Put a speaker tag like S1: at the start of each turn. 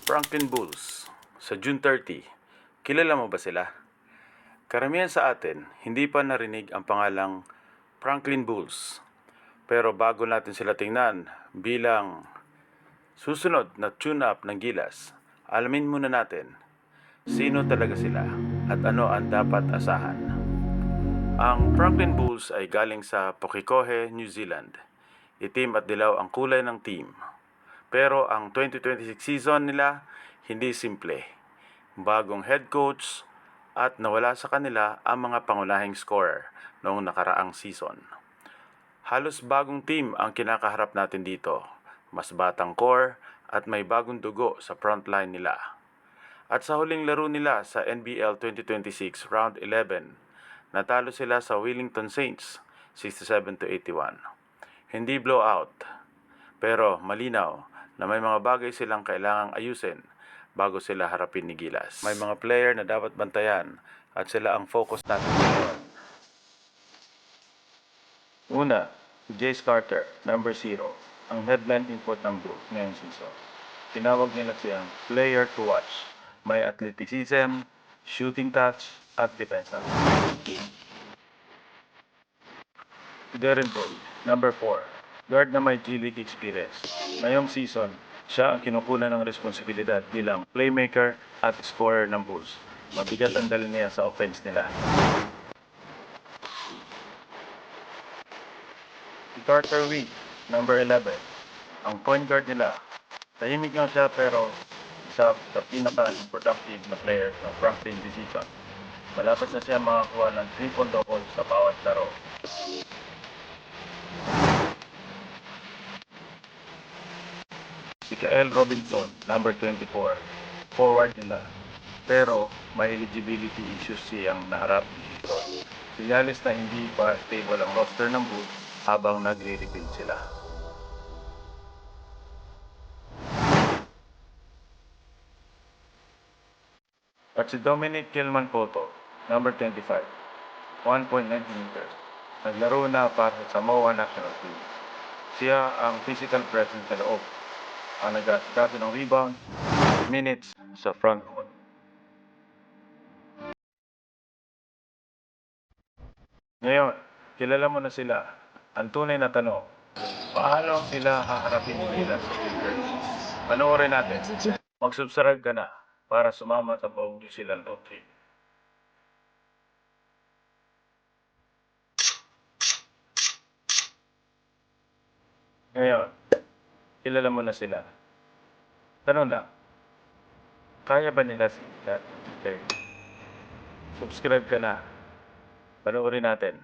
S1: Franklin Bulls sa June 30. Kilala mo ba sila? Karamihan sa atin, hindi pa narinig ang pangalang Franklin Bulls. Pero bago natin sila tingnan bilang susunod na tune-up ng Gilas, alamin muna natin sino talaga sila at ano ang dapat asahan. Ang Franklin Bulls ay galing sa Pukekohe, New Zealand. Itim at dilaw ang kulay ng team. Pero ang 2026 season nila, hindi simple. Bagong head coach at nawala sa kanila ang mga pangunahing scorer noong nakaraang season. Halos bagong team ang kinakaharap natin dito. Mas batang core at may bagong dugo sa frontline nila. At sa huling laro nila sa NBL 2026 Round 11, natalo sila sa Wellington Saints 67-81. Hindi blowout, pero malinaw na may mga bagay silang kailangang ayusin bago sila harapin ni Gilas. May mga player na dapat bantayan at sila ang focus natin ngayon. Una, si Jace Carter, number 0, ang headline import ng Bulls ngayong season. Tinawag nila siyang player to watch. May athleticism, shooting touch, at depensa. Si Darren Boyd, number 4, guard na may G-League experience. Ngayong season, siya ang kinukunan ng responsibilidad bilang playmaker at scorer ng Bulls. Mabigat ang dala niya sa offense nila. Si Carter Reed, number 11, ang point guard nila. Tahimik lang siya pero isa sa pinaka-productive na player ng Franklin this season. Malapit na siya makakuha ng triple-double sa bawat laro. Si Kael Robinson, number 24, forward nila. Pero may eligibility issues siyang naharap dito. Sinyalis na hindi pa stable ang roster ng Bulls habang nagre-rebuild sila. At si Dominic Kilman Cotto, number 25, 1.9 meters. Naglaro na para sa Samoa National Team. Siya ang physical presence sa loob. Ang nag-asikaso ng rebound, minutes sa front court. Ngayon, kilala mo na sila. Ang tunay na tanong, paano sila haharapin nila sa Lakers? Panoorin natin. Mag-subscribe ka na para sumama sa buong New Zealand Top 3. Ngayon, kilala mo na sila. Tanong lang, kaya ba nila sila? Subscribe ka na. Panoorin natin.